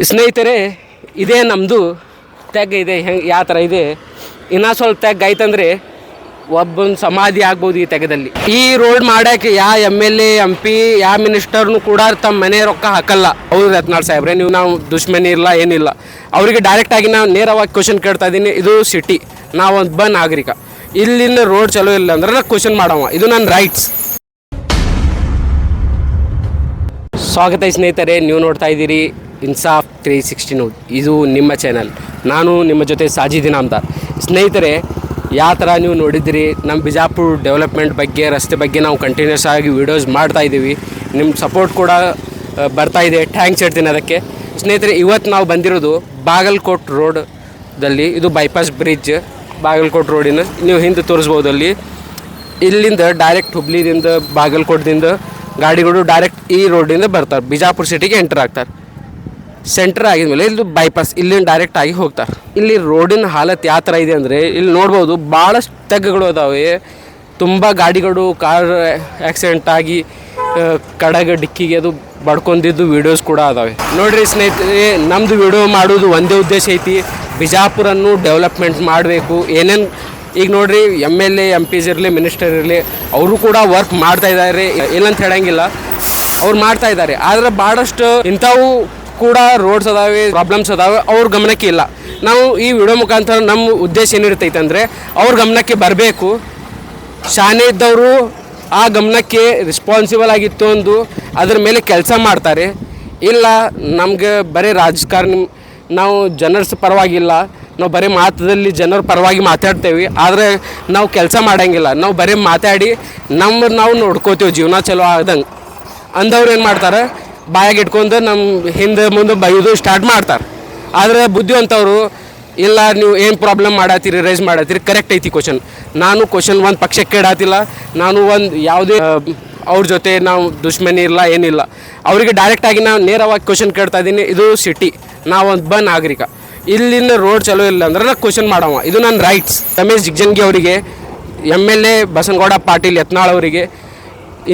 ಸ್ನೇಹಿತರೆ, ಇದೇ ನಮ್ಮದು ತೆಗ್ ಇದೆ. ಹೆಂಗೆ ಯಾವ ಥರ ಇದೆ, ಇನ್ನೂ ಸ್ವಲ್ಪ ತೆಗ್ ಆಯ್ತಂದರೆ ಒಬ್ಬನ ಸಮಾಧಿ ಆಗ್ಬೋದು ಈ ತೆಗದಲ್ಲಿ. ಈ ರೋಡ್ ಮಾಡೋಕ್ಕೆ ಯಾವ MLA MP ಯಾವ ಮಿನಿಸ್ಟರ್ನು ಕೂಡ ತಮ್ಮ ಮನೆ ರೊಕ್ಕ ಹಾಕಲ್ಲ. ಹೌದು ಯತ್ನಾಳ್ ಸಾಹೇಬ್ರೆ, ನಾವು ದುಶ್ಮನಿ ಇಲ್ಲ ಏನಿಲ್ಲ. ಅವರಿಗೆ ಡೈರೆಕ್ಟಾಗಿ ನಾನು ನೇರವಾಗಿ ಕ್ವಶನ್ ಕೇಳ್ತಾ ಇದ್ದೀನಿ. ಇದು ಸಿಟಿ, ನಾವೊಬ್ಬ ನಾಗರಿಕ. ಇಲ್ಲಿನ ರೋಡ್ ಚಲೋ ಇಲ್ಲ ಅಂದ್ರೆ ನಾನು ಕ್ವಶನ್ ಮಾಡವ, ಇದು ನನ್ನ ರೈಟ್ಸ್. ಸ್ವಾಗತ ಸ್ನೇಹಿತರೆ, ನೀವು ನೋಡ್ತಾ ಇದ್ದೀರಿ ಇನ್ಸಾಫ್ 360 ನ್ಯೂಸ್. ಇದು ನಿಮ್ಮ ಚಾನಲ್. ನಾನು ನಿಮ್ಮ ಜೊತೆ ಸಾಜಿದ್ ಇನಾಮ್ದಾರ್. ಸ್ನೇಹಿತರೆ, ಯಾವ ಥರ ನೀವು ನೋಡಿದ್ದೀರಿ, ನಮ್ಮ ಬಿಜಾಪುರ ಡೆವಲಪ್ಮೆಂಟ್ ಬಗ್ಗೆ, ರಸ್ತೆ ಬಗ್ಗೆ ನಾವು ಕಂಟಿನ್ಯೂಸ್ ಆಗಿ ವೀಡಿಯೋಸ್ ಮಾಡ್ತಾಯಿದ್ದೀವಿ. ನಿಮ್ಮ ಸಪೋರ್ಟ್ ಕೂಡ ಬರ್ತಾಯಿದೆ, ಥ್ಯಾಂಕ್ಸ್ ಹೇಳ್ತೀನಿ ಅದಕ್ಕೆ. ಸ್ನೇಹಿತರೆ, ಇವತ್ತು ನಾವು ಬಂದಿರೋದು ಬಾಗಲಕೋಟ್ ರೋಡ್ದಲ್ಲಿ. ಇದು ಬೈಪಾಸ್ ಬ್ರಿಡ್ಜ್, ಬಾಗಲಕೋಟ್ ರೋಡಿನ ನೀವು ಹಿಂದೆ ತೋರಿಸ್ಬೋದು. ಅಲ್ಲಿ ಇಲ್ಲಿಂದ ಡೈರೆಕ್ಟ್ ಹುಬ್ಳಿದಿಂದ ಬಾಗಲಕೋಟದಿಂದ ಗಾಡಿಗಳು ಡೈರೆಕ್ಟ್ ಈ ರೋಡಿಂದ ಬರ್ತಾರೆ, ಬಿಜಾಪುರ ಸಿಟಿಗೆ ಎಂಟರ್ ಆಗ್ತಾರೆ. ಸೆಂಟರ್ ಆಗಿದ್ಮೇಲೆ ಇಲ್ಲಿ ಬೈಪಾಸ್, ಇಲ್ಲಿಂದ ಡೈರೆಕ್ಟ್ ಆಗಿ ಹೋಗ್ತಾರೆ. ಇಲ್ಲಿ ರೋಡಿನ ಹಾಲತ್ ಯಾವ ಥರ ಇದೆ ಅಂದರೆ, ಇಲ್ಲಿ ನೋಡ್ಬೋದು ಭಾಳಷ್ಟು ತೆಗ್ಗುಗಳು ಅದಾವೆ. ತುಂಬ ಗಾಡಿಗಳು ಕಾರ್ ಆಕ್ಸಿಡೆಂಟ್ ಆಗಿ ಕಡೆಗೆ ಡಿಕ್ಕಿಗೆ ಅದು ಬಡ್ಕೊಂಡಿದ್ದು ವೀಡಿಯೋಸ್ ಕೂಡ ಅದಾವೆ. ನೋಡಿರಿ ಸ್ನೇಹಿತರೆ, ನಮ್ಮದು ವಿಡಿಯೋ ಮಾಡೋದು ಒಂದೇ ಉದ್ದೇಶ ಐತಿ, ಬಿಜಾಪುರನ್ನು ಡೆವಲಪ್ಮೆಂಟ್ ಮಾಡಬೇಕು. ಏನೇನು ಈಗ ನೋಡಿರಿ, MLA MPs ಇರಲಿ, ಮಿನಿಸ್ಟರ್ ಇರಲಿ, ಅವರು ಕೂಡ ವರ್ಕ್ ಮಾಡ್ತಾಯಿದ್ದಾರೆ, ಇಲ್ಲಂತ ಹೇಳಂಗಿಲ್ಲ, ಅವ್ರು ಮಾಡ್ತಾಯಿದ್ದಾರೆ. ಆದರೆ ಭಾಳಷ್ಟು ಇಂಥವು ಕೂಡ ರೋಡ್ಸ್ ಅದಾವೆ, ಪ್ರಾಬ್ಲಮ್ಸ್ ಅದಾವೆ, ಅವ್ರ ಗಮನಕ್ಕೆ ಇಲ್ಲ. ನಾವು ಈ ವಿಡಿಯೋ ಮುಖಾಂತರ ನಮ್ಮ ಉದ್ದೇಶ ಏನಿರ್ತೈತೆ ಅಂದರೆ, ಅವ್ರ ಗಮನಕ್ಕೆ ಬರಬೇಕು. ಶಾನೆ ಇದ್ದವರು ಆ ಗಮನಕ್ಕೆ ರೆಸ್ಪಾನ್ಸಿಬಲ್ ಆಗಿತ್ತು ಒಂದು ಅದ್ರ ಮೇಲೆ ಕೆಲಸ ಮಾಡ್ತಾರೆ. ಇಲ್ಲ ನಮ್ಗೆ ಬರೀ ರಾಜಕಾರಣ, ನಾವು ಜನರ ಪರವಾಗಿಲ್ಲ, ನಾವು ಬರೀ ಮಾತದಲ್ಲಿ ಜನರ ಪರವಾಗಿ ಮಾತಾಡ್ತೇವೆ, ಆದರೆ ನಾವು ಕೆಲಸ ಮಾಡೋಂಗಿಲ್ಲ. ನಾವು ಬರೀ ಮಾತಾಡಿ ನಾವು ನೋಡ್ಕೋತೀವಿ, ಜೀವನ ಚಲೋ ಆದಂಗೆ. ಅಂದವ್ರು ಏನು ಮಾಡ್ತಾರೆ, ಬಾಯಾಗಿ ಇಟ್ಕೊಂಡು ನಮ್ಮ ಹಿಂದೆ ಮುಂದೆ ಬೈಯೋದು ಸ್ಟಾರ್ಟ್ ಮಾಡ್ತಾರೆ. ಆದರೆ ಬುದ್ಧಿವಂತವರು ಇಲ್ಲ, ನೀವು ಏನು ಪ್ರಾಬ್ಲಮ್ ಮಾಡತ್ತೀರಿ, ರೈಸ್ ಮಾಡತ್ತೀರಿ, ಕರೆಕ್ಟ್ ಐತಿ ಕ್ವಶನ್. ನಾನು ಕ್ವಶನ್ ಒಂದು ಪಕ್ಷಕ್ಕೆ ಇಡಾತಿಲ್ಲ, ನಾನು ಒಂದು ಯಾವುದೇ ಅವ್ರ ಜೊತೆ ನಾವು ದುಶ್ಮನಿ ಇಲ್ಲ ಏನಿಲ್ಲ. ಅವರಿಗೆ ಡೈರೆಕ್ಟಾಗಿ ನಾನು ನೇರವಾಗಿ ಕ್ವಶನ್ ಕೇಳ್ತಾ ಇದ್ದೀನಿ. ಇದು ಸಿಟಿ, ನಾವೊಬ್ಬ ನಾಗರಿಕ. ಇಲ್ಲಿನ ರೋಡ್ ಚಲೋ ಇಲ್ಲ ಅಂದ್ರೆ ನಾನು ಕ್ವಶನ್ ಮಾಡವ, ಇದು ನನ್ನ ರೈಟ್ಸ್. ರಮೇಶ್ ಜಿಗಜಿಣಗಿ ಅವರಿಗೆ, MLA ಬಸನಗೌಡ ಪಾಟೀಲ್ ಯತ್ನಾಳ್ ಅವರಿಗೆ,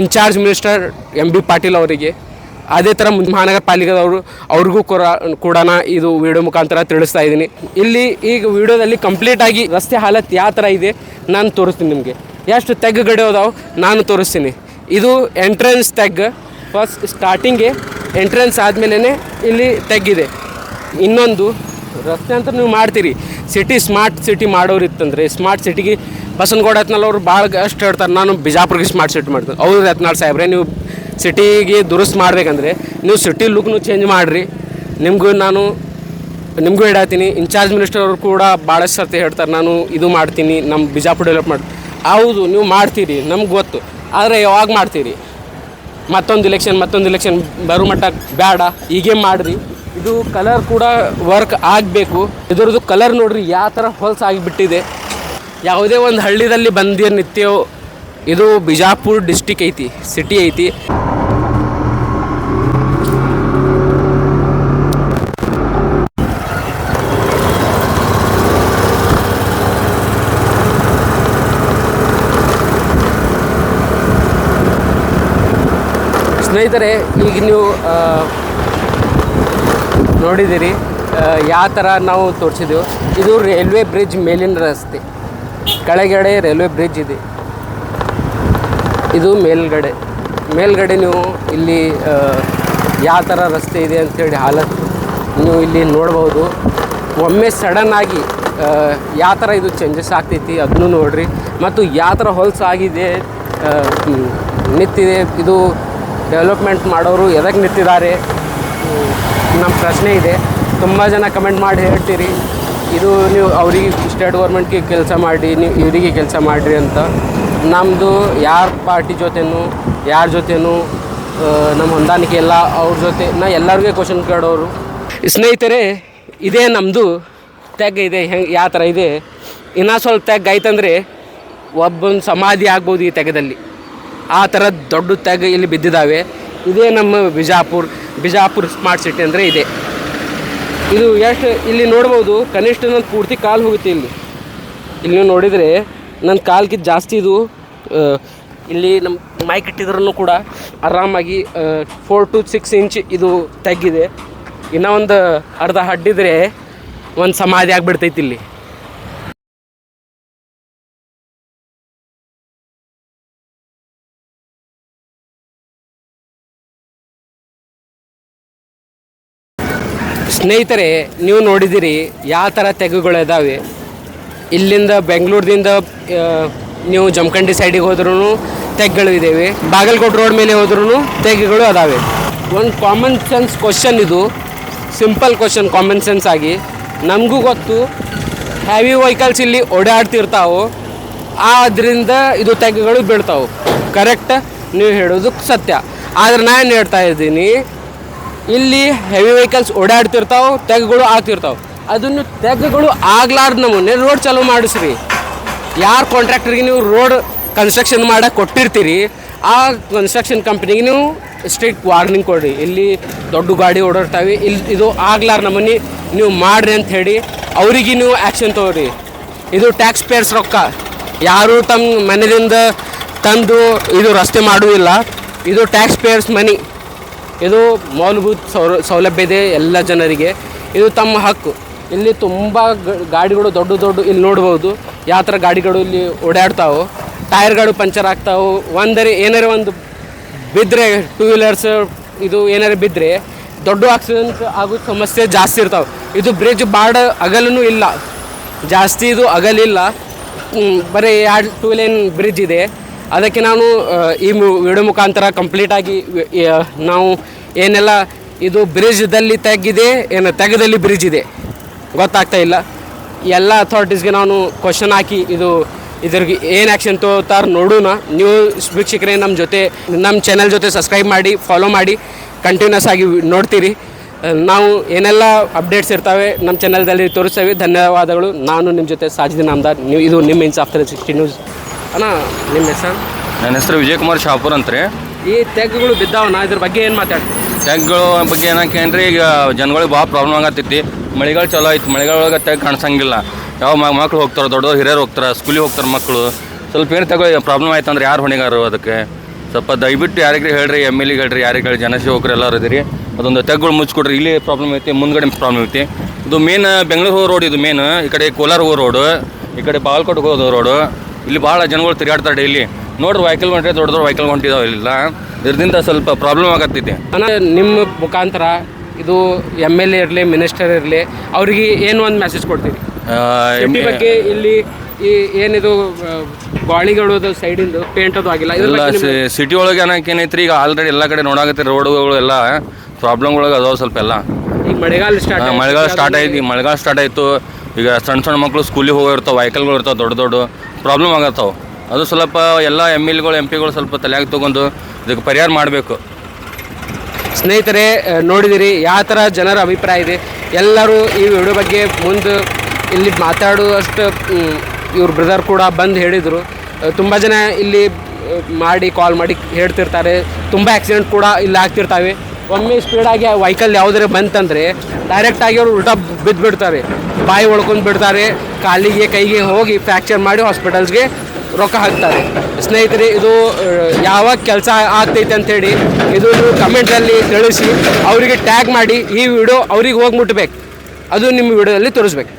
ಇನ್ಚಾರ್ಜ್ ಮಿನಿಸ್ಟರ್ MB ಪಾಟೀಲ್ ಅವರಿಗೆ, ಅದೇ ಥರ ಮಹಾನಗರ ಪಾಲಿಕೆದವರು ಅವ್ರಿಗೂ ಕೂಡ ಇದು ವಿಡಿಯೋ ಮುಖಾಂತರ ತಿಳಿಸ್ತಾ ಇದ್ದೀನಿ. ಇಲ್ಲಿ ಈಗ ವಿಡಿಯೋದಲ್ಲಿ ಕಂಪ್ಲೀಟಾಗಿ ರಸ್ತೆ ಹಾಲತ್ ಯಾವ ಥರ ಇದೆ ನಾನು ತೋರಿಸ್ತೀನಿ ನಿಮಗೆ. ಎಷ್ಟು ತೆಗ್ಗುಗಡೆ ಅದಾವೆ ನಾನು ತೋರಿಸ್ತೀನಿ. ಇದು ಎಂಟ್ರೆನ್ಸ್ ತೆಗ್, ಫಸ್ಟ್ ಸ್ಟಾರ್ಟಿಂಗ್ಗೆ ಎಂಟ್ರೆನ್ಸ್ ಆದಮೇಲೆ ಇಲ್ಲಿ ತೆಗ್ಗಿದೆ. ಇನ್ನೊಂದು ರಸ್ತೆ ಅಂತ ನೀವು ಮಾಡ್ತೀರಿ, ಸಿಟಿ ಸ್ಮಾರ್ಟ್ ಸಿಟಿ ಮಾಡೋರು ಇತ್ತಂದರೆ, ಸ್ಮಾರ್ಟ್ ಸಿಟಿಗೆ ಬಸನಗೌಡ ಯತ್ನಾಳ್ ಅವರು ಭಾಳ ಅಷ್ಟು ಹೇಳ್ತಾರೆ, ನಾನು ಬಿಜಾಪುರ್ಗೆ ಸ್ಮಾರ್ಟ್ ಸಿಟಿ ಮಾಡ್ತೀನಿ. ಹೌದು ಯತ್ನಾಳ್ ಸಾಹೇಬ್ರೆ, ನೀವು ಸಿಟಿಗೆ ದುರಸ್ತು ಮಾಡಬೇಕಂದ್ರೆ ನೀವು ಸಿಟಿ ಲುಕ್ನು ಚೇಂಜ್ ಮಾಡಿರಿ. ನಿಮಗೂ ಹೇಳತ್ತೀನಿ. ಇನ್ಚಾರ್ಜ್ ಮಿನಿಸ್ಟರ್ ಅವರು ಕೂಡ ಭಾಳಷ್ಟು ಸರ್ತಿ ಹೇಳ್ತಾರೆ, ನಾನು ಇದು ಮಾಡ್ತೀನಿ, ನಮ್ಮ ಬಿಜಾಪುರ ಡೆವಲಪ್ ಮಾಡಿ. ಹೌದು, ನೀವು ಮಾಡ್ತೀರಿ, ನಮ್ಗೆ ಗೊತ್ತು. ಆದರೆ ಯಾವಾಗ ಮಾಡ್ತೀರಿ? ಮತ್ತೊಂದು ಇಲೆಕ್ಷನ್ ಬರೋ ಮಟ್ಟ ಬೇಡ, ಹೀಗೆ ಮಾಡಿರಿ. ಇದು ಕಲರ್ ಕೂಡ ವರ್ಕ್ ಆಗಬೇಕು. ಇದರದ್ದು ಕಲರ್ ನೋಡಿರಿ ಯಾವ ಥರ ಹೊಲ್ಸ್ ಆಗಿಬಿಟ್ಟಿದೆ. ಯಾವುದೇ ಒಂದು ಹಳ್ಳಿದಲ್ಲಿ ಬಂದಿರೋ ನಿತ್ಯವೋ, ಇದು ಬಿಜಾಪುರ ಡಿಸ್ಟಿಕ್ ಐತಿ, ಸಿಟಿ ಐತಿ. ಸ್ನೇಹಿತರೆ, ಈಗ ನೀವು ನೋಡಿದ್ದೀರಿ ಯಾವ ಥರ ನಾವು ತೋರಿಸಿದೆವು. ಇದು ರೈಲ್ವೆ ಬ್ರಿಡ್ಜ್ ಮೇಲಿನ ರಸ್ತೆ, ಕೆಳಗಡೆ ರೈಲ್ವೆ ಬ್ರಿಡ್ಜ್ ಇದೆ. ಇದು ಮೇಲ್ಗಡೆ ನೀವು ಇಲ್ಲಿ ಯಾವ ಥರ ರಸ್ತೆ ಇದೆ ಅಂಥೇಳಿ ಹಾಲತ್ತು ನೀವು ಇಲ್ಲಿ ನೋಡ್ಬೋದು. ಒಮ್ಮೆ ಸಡನ್ನಾಗಿ ಯಾವ ಥರ ಇದು ಚೇಂಜಸ್ ಆಗ್ತೈತಿ ಅದನ್ನು ನೋಡಿರಿ. ಮತ್ತು ಯಾವ ಥರ ಹೊಲ್ಸ್ ಆಗಿದೆ, ನಿಂತಿದೆ. ಇದು ಡೆವಲಪ್ಮೆಂಟ್ ಮಾಡೋರು ಎದಕ್ಕೆ ನಿಂತಿದ್ದಾರೆ ನಮ್ಮ ಪ್ರಶ್ನೆ ಇದೆ. ತುಂಬ ಜನ ಕಮೆಂಟ್ ಮಾಡಿ ಹೇಳ್ತೀರಿ, ಇದು ನೀವು ಅವ್ರಿಗೆ ಸ್ಟೇಟ್ ಗೌರ್ಮೆಂಟ್ಗೆ ಕೆಲಸ ಮಾಡಿ, ನೀವು ಇವರಿಗೆ ಕೆಲಸ ಮಾಡಿರಿ ಅಂತ. ನಮ್ಮದು ಯಾರ ಪಾರ್ಟಿ ಜೊತೆನೂ ಯಾರ ಜೊತೆನೂ ನಮ್ಮ ಹೊಂದಾಣಿಕೆ ಇಲ್ಲ. ಅವ್ರ ಜೊತೆ ಎಲ್ಲರಿಗೂ ಕ್ವಶನ್ ಕೇಳೋರು. ಸ್ನೇಹಿತರೆ, ಇದೇ ನಮ್ಮದು ತೆಗ್ ಇದೆ. ಹೆಂಗೆ ಯಾವ ಥರ ಇದೆ, ಇನ್ನೂ ಸ್ವಲ್ಪ ತೆಗ್ ಆಯ್ತಂದರೆ ಒಬ್ಬನ ಸಮಾಧಿ ಆಗ್ಬೋದು ಈ ತೆಗದಲ್ಲಿ. ಆ ಥರ ದೊಡ್ಡ ತೆಗ್ ಇಲ್ಲಿ ಬಿದ್ದಿದ್ದಾವೆ. ಇದೇ ನಮ್ಮ ಬಿಜಾಪುರ ಸ್ಮಾರ್ಟ್ ಸಿಟಿ ಅಂದರೆ ಇದೆ. ಇದು ಎಷ್ಟು ಇಲ್ಲಿ ನೋಡ್ಬೋದು, ಕನಿಷ್ಠ ನನ್ನ ಪೂರ್ತಿ ಕಾಲು ಹೋಗುತ್ತೆ. ಇಲ್ಲಿ ನೀವು ನೋಡಿದರೆ ನನ್ನ ಕಾಲ್ಗಿಂತ ಜಾಸ್ತಿ ಇದು. ಇಲ್ಲಿ ನಮ್ಮ ಮೈಕ್ ಇಟ್ಟಿದ್ರೂ ಕೂಡ ಆರಾಮಾಗಿ 4 to 6 ಇಂಚ್ ಇದು ತೆಗ್ಗಿದೆ. ಇನ್ನೂ ಒಂದು ಅರ್ಧ ಹಡ್ಡಿದ್ರೆ ಒಂದು ಸಮಾಧಿ ಆಗಿಬಿಡ್ತೈತಿ ಇಲ್ಲಿ. ಸ್ನೇಹಿತರೆ, ನೀವು ನೋಡಿದ್ದೀರಿ ಯಾವ ಥರ ತೆಗ್ಗುಗಳು ಇದ್ದಾವೆ. ಇಲ್ಲಿಂದ ಬೆಂಗಳೂರಿನಿಂದ ನೀವು ಜಮಖಂಡಿ ಸೈಡಿಗೆ ಹೋದ್ರೂ ತೆಗ್ಗುಗಳು ಇದ್ದಾವೆ. ಬಾಗಲಕೋಟೆ ರೋಡ್ ಮೇಲೆ ಹೋದ್ರೂ ತೆಗ್ಗುಗಳು ಅದಾವೆ. ಒಂದು ಕಾಮನ್ ಸೆನ್ಸ್ ಕ್ವಶನ್ ಇದು, ಸಿಂಪಲ್ ಕ್ವಶನ್ ಕಾಮನ್ ಸೆನ್ಸ್ ಆಗಿ. ನಮಗೂ ಗೊತ್ತು ಹೆವಿ ವೆಹಿಕಲ್ಸ್ ಇಲ್ಲಿ ಓಡಾಡ್ತಿರ್ತಾವೆ, ಆದ್ದರಿಂದ ಇದು ತೆಗ್ಗುಗಳು ಬೀಳ್ತಾವೆ. ಕರೆಕ್ಟ್, ನೀವು ಹೇಳೋದು ಸತ್ಯ. ಆದರೆ ನಾನು ಹೇಳ್ತಾ ಇದ್ದೀನಿ, ಇಲ್ಲಿ ಹೆವಿ ವೆಹಿಕಲ್ಸ್ ಓಡಾಡ್ತಿರ್ತಾವೆ, ತೆಗ್ಗುಗಳು ಆಗ್ತಿರ್ತಾವೆ. ಅದನ್ನು ತೆಗ್ಗುಗಳು ಆಗ್ಲಾರ್ದ ನಮೂನೆ ರೋಡ್ ಚಾಲೂ ಮಾಡಿಸ್ರಿ. ಯಾರು ಕಾಂಟ್ರಾಕ್ಟರ್ಗೆ ನೀವು ರೋಡ್ ಕನ್ಸ್ಟ್ರಕ್ಷನ್ ಮಾಡಕ್ಕೆ ಕೊಟ್ಟಿರ್ತೀರಿ, ಆ ಕನ್ಸ್ಟ್ರಕ್ಷನ್ ಕಂಪ್ನಿಗೆ ನೀವು ಸ್ಟ್ರಿಕ್ಟ್ ವಾರ್ನಿಂಗ್ ಕೊಡಿರಿ. ಇಲ್ಲಿ ದೊಡ್ಡ ಗಾಡಿ ಓಡಾಡ್ತಾವೆ, ಇಲ್ಲಿ ಇದು ಆಗ್ಲಾರ ನಮೂನಿ ನೀವು ಮಾಡಿರಿ ಅಂತ ಹೇಳಿ ಅವರಿಗೆ ನೀವು ಆ್ಯಕ್ಷನ್ ತೊಗೊಳ್ರಿ. ಇದು ಟ್ಯಾಕ್ಸ್ ಪೇಯರ್ಸ್ ರೊಕ್ಕ, ಯಾರು ತಮ್ಮ ಮನೆಯಿಂದ ತಂದು ಇದು ರಸ್ತೆ ಮಾಡುವುದಿಲ್ಲ. ಇದು ಟ್ಯಾಕ್ಸ್ ಪೇಯರ್ಸ್ ಮನಿ. ಇದು ಮೂಲಭೂತ ಸೌಲಭ್ಯ ಇದೆ ಎಲ್ಲ ಜನರಿಗೆ. ಇದು ತಮ್ಮ ಹಕ್ಕು. ಇಲ್ಲಿ ತುಂಬ ಗಾಡಿಗಳು ದೊಡ್ಡ ಇಲ್ಲಿ ನೋಡ್ಬೋದು ಯಾವ ಥರ ಗಾಡಿಗಳು ಇಲ್ಲಿ ಓಡಾಡ್ತಾವೆ. ಟೈರ್ಗಳು ಪಂಚರ್ ಆಗ್ತಾವೆ. ಏನಾರ ಒಂದು ಬಿದ್ದರೆ, ಟೂ ವೀಲರ್ಸ್ ಇದು ಏನಾರು ಬಿದ್ದರೆ ದೊಡ್ಡ ಆಕ್ಸಿಡೆಂಟ್ ಆಗೋ ಸಮಸ್ಯೆ ಜಾಸ್ತಿ ಇರ್ತಾವೆ. ಇದು ಬ್ರಿಡ್ಜ್ ಭಾಳ ಅಗಲೂ ಇಲ್ಲ, ಜಾಸ್ತಿ ಇದು ಅಗಲಿಲ್ಲ, ಬರೀ 2 ಲೇನ್ ಬ್ರಿಡ್ಜ್ ಇದೆ. ಅದಕ್ಕೆ ನಾನು ಈ ವಿಡಿಯೋ ಮುಖಾಂತರ ಕಂಪ್ಲೀಟಾಗಿ ನಾವು ಏನೆಲ್ಲ ಇದು ಬ್ರಿಡ್ಜ್ದಲ್ಲಿ ತೆಗ್ಗಿದೆ, ಏನು ತೆಗೆದಲ್ಲಿ ಬ್ರಿಡ್ಜ್ ಇದೆ ಗೊತ್ತಾಗ್ತಾ ಇಲ್ಲ. ಎಲ್ಲ ಅಥಾರಿಟೀಸ್ಗೆ ನಾನು ಕ್ವಶನ್ ಹಾಕಿ ಇದ್ರಿಗೆ ಏನು ಆ್ಯಕ್ಷನ್ ತಗೋತಾರೆ ನೋಡೋಣ. ನೀವು ವೀಕ್ಷಕರೇ ನಮ್ಮ ಚಾನಲ್ ಜೊತೆ ಸಬ್ಸ್ಕ್ರೈಬ್ ಮಾಡಿ, ಫಾಲೋ ಮಾಡಿ, ಕಂಟಿನ್ಯೂಸ್ ಆಗಿ ನೋಡ್ತೀರಿ. ನಾವು ಏನೆಲ್ಲ ಅಪ್ಡೇಟ್ಸ್ ಇರ್ತವೆ ನಮ್ಮ ಚಾನಲ್ದಲ್ಲಿ ತೋರಿಸ್ತೇವೆ. ಧನ್ಯವಾದಗಳು. ನಾನು ನಿಮ್ಮ ಜೊತೆ ಸಾಜಿದೀನ್ ಅಹಮದ್. ಇದು ನಿಮ್ಮ ಇನ್ಸಾಫ್ 360 ನ್ಯೂಸ್. ಅಣ್ಣ, ನಿಮ್ಮ ಹೆಸರು? ನನ್ನ ಹೆಸರು ವಿಜಯಕುಮಾರ್ ಶಾಪುರ್ ಅಂತ್ರಿ. ಈ ತೆಗ್ಗುಗಳು ಬಿದ್ದಾವಣ್ಣ, ಇದ್ರ ಬಗ್ಗೆ ಏನು ಮಾತಾಡ್ತೀವಿ? ತೆಗ್ಗುಗಳು ಬಗ್ಗೆ ಏನಕ್ಕೇನ್ರಿ, ಈಗ ಜನಗಳಿಗೆ ಭಾಳ ಪ್ರಾಬ್ಲಮ್ ಆಗತ್ತೈತಿ. ಮಳೆಗಳು ಚಲೋ ಐತಿ, ಮಳೆಗಳೊಳಗೆ ತೆಗ್ ಕಾಣಿಸಂಗಿಲ್ಲ. ಯಾವ ಮಕ್ಳು ಹೋಗ್ತಾರೆ, ದೊಡ್ಡವ್ರು ಹಿರಿಯರು ಹೋಗ್ತಾರೆ, ಸ್ಕೂಲಿಗೆ ಹೋಗ್ತಾರೆ ಮಕ್ಕಳು. ಸ್ವಲ್ಪ ಏನು ತೆಗೋ ಪ್ರಾಬ್ಲಮ್ ಆಯ್ತು ಅಂದ್ರೆ ಯಾರು ಹೊಣೆಗಾರರು ಅದಕ್ಕೆ? ಸ್ವಲ್ಪ ದಯವಿಟ್ಟು ಯಾರಿಗೆ ಹೇಳ್ರಿ, MLA ಹೇಳ್ರಿ, ಯಾರಿಗೆ ಹೇಳಿ, ಜನಸೇವಕರು ಎಲ್ಲರೂ ಇದ್ದೀರಿ. ಅದೊಂದು ತೆಗ್ಗುಗಳು ಮುಚ್ಚಿಕೊಡ್ರಿ. ಇಲ್ಲಿ ಪ್ರಾಬ್ಲಮ್ ಐತಿ, ಮುಂದ್ಗಡೆ ಪ್ರಾಬ್ಲಮ್ ಐತಿ. ಇದು ಮೇನ್ ಬೆಂಗಳೂರು ಹೋಗೋ ರೋಡ್. ಇದು ಮೇನ್ ಈ ಕಡೆ ಕೋಲಾರ ಹೋಗೋ ರೋಡು, ಈ ಕಡೆ ಬಾಗಲಕೋಟೆ ಹೋಗೋ ರೋಡು. ಇಲ್ಲಿ ಭಾಳ ಜನಗಳು ತಿರುಗಾಡ್ತಾರೆ ಡೈಲಿ. ನೋಡ್ರಿ ವೆಹಿಕಲ್ ಹೊಂಟ್ರೆ ದೊಡ್ಡ ವೆಹಿಕಲ್ ಹೊಂಟಿದಾವೆ. ಇಲ್ಲ ಇದರಿಂದ ಸ್ವಲ್ಪ ಪ್ರಾಬ್ಲಮ್ ಆಗತ್ತೈತಿ. ಅಣ್ಣ, ನಿಮ್ಮ ಮುಖಾಂತರ ಇದು MLA ಇರಲಿ, ಮಿನಿಸ್ಟರ್ ಇರಲಿ, ಅವ್ರಿಗೆ ಏನು ಒಂದು ಮೆಸೇಜ್ ಕೊಡ್ತೀವಿ ಎಂ.ಪಿ ಬಗ್ಗೆ? ಇಲ್ಲಿ ಈ ಏನಿದು ಗಾಳಿಗಳು ಸೈಡಿಂದು ಪೇಂಟ್ ಅದು ಆಗಿಲ್ಲ, ಇಲ್ಲ ಸಿಟಿ ಒಳಗೆ ಏನೈತ್ರಿ, ಈಗ ಆಲ್ರೆಡಿ ಎಲ್ಲ ಕಡೆ ನೋಡಾಕತ್ತಿ ರೋಡ್ಗಳು ಎಲ್ಲ ಪ್ರಾಬ್ಲಮ್ಗಳಿಗೆ ಅದಾವೆ ಸ್ವಲ್ಪ ಎಲ್ಲ. ಈಗ ಮಳೆಗಾಲ ಸ್ಟಾರ್ಟ್ ಆಯಿತು. ಈಗ ಸಣ್ಣ ಮಕ್ಕಳು ಸ್ಕೂಲಿಗೆ ಹೋಗಿರ್ತಾವೆ, ವೆಹಿಕಲ್ಗಳು ಇರ್ತಾವೆ, ದೊಡ್ಡ ಪ್ರಾಬ್ಲಮ್ ಆಗತ್ತಾವೆ. ಅದು ಸ್ವಲ್ಪ ಎಲ್ಲ MLAಗಳು MP ಸ್ವಲ್ಪ ತಲೆಯಾಗಿ ತೊಗೊಂಡು ಇದಕ್ಕೆ ಪರಿಹಾರ ಮಾಡಬೇಕು. ಸ್ನೇಹಿತರೆ, ನೋಡಿದಿರಿ ಯಾವ ಥರ ಜನರ ಅಭಿಪ್ರಾಯ ಇದೆ. ಎಲ್ಲರೂ ಈ ವಿಡಿಯೋ ಬಗ್ಗೆ ಮುಂದೆ ಇಲ್ಲಿ ಮಾತಾಡುವಷ್ಟು ಇವ್ರ ಬ್ರದರ್ ಕೂಡ ಬಂದು ಹೇಳಿದರು. ತುಂಬ ಜನ ಇಲ್ಲಿ ಕಾಲ್ ಮಾಡಿ ಹೇಳ್ತಿರ್ತಾರೆ. ತುಂಬ ಆಕ್ಸಿಡೆಂಟ್ ಕೂಡ ಇಲ್ಲಿ ಆಗ್ತಿರ್ತಾವೆ. ಒಮ್ಮೆ ಸ್ಪೀಡಾಗಿ ವೆಹಿಕಲ್ ಯಾವುದೇ ಬಂತಂದರೆ ಡೈರೆಕ್ಟಾಗಿ ಅವರು ಉಲ್ಟಾ ಬಿದ್ದುಬಿಡ್ತಾರೆ, ಬಾಯಿ ಒಳ್ಕೊಂಡು ಬಿಡ್ತಾರೆ, ಕಾಲಿಗೆ ಕೈಗೆ ಹೋಗಿ ಫ್ರ್ಯಾಕ್ಚರ್ ಮಾಡಿ ಹಾಸ್ಪಿಟಲ್ಸ್ಗೆ ರೊಕ್ಕ ಹಾಕ್ತಾರೆ. ಸ್ನೇಹಿತರೆ, ಇದು ಯಾವಾಗ ಕೆಲಸ ಆಗ್ತೈತೆ ಅಂಥೇಳಿ ಇದು ನೀವು ಕಮೆಂಟಲ್ಲಿ ತಿಳಿಸಿ ಅವರಿಗೆ ಟ್ಯಾಗ್ ಮಾಡಿ ಈ ವಿಡಿಯೋ ಅವ್ರಿಗೆ ಹೋಗಿ ಮುಟ್ಟಬೇಕು. ಅದು ನಿಮ್ಮ ವಿಡಿಯೋದಲ್ಲಿ ತೋರಿಸ್ಬೇಕು.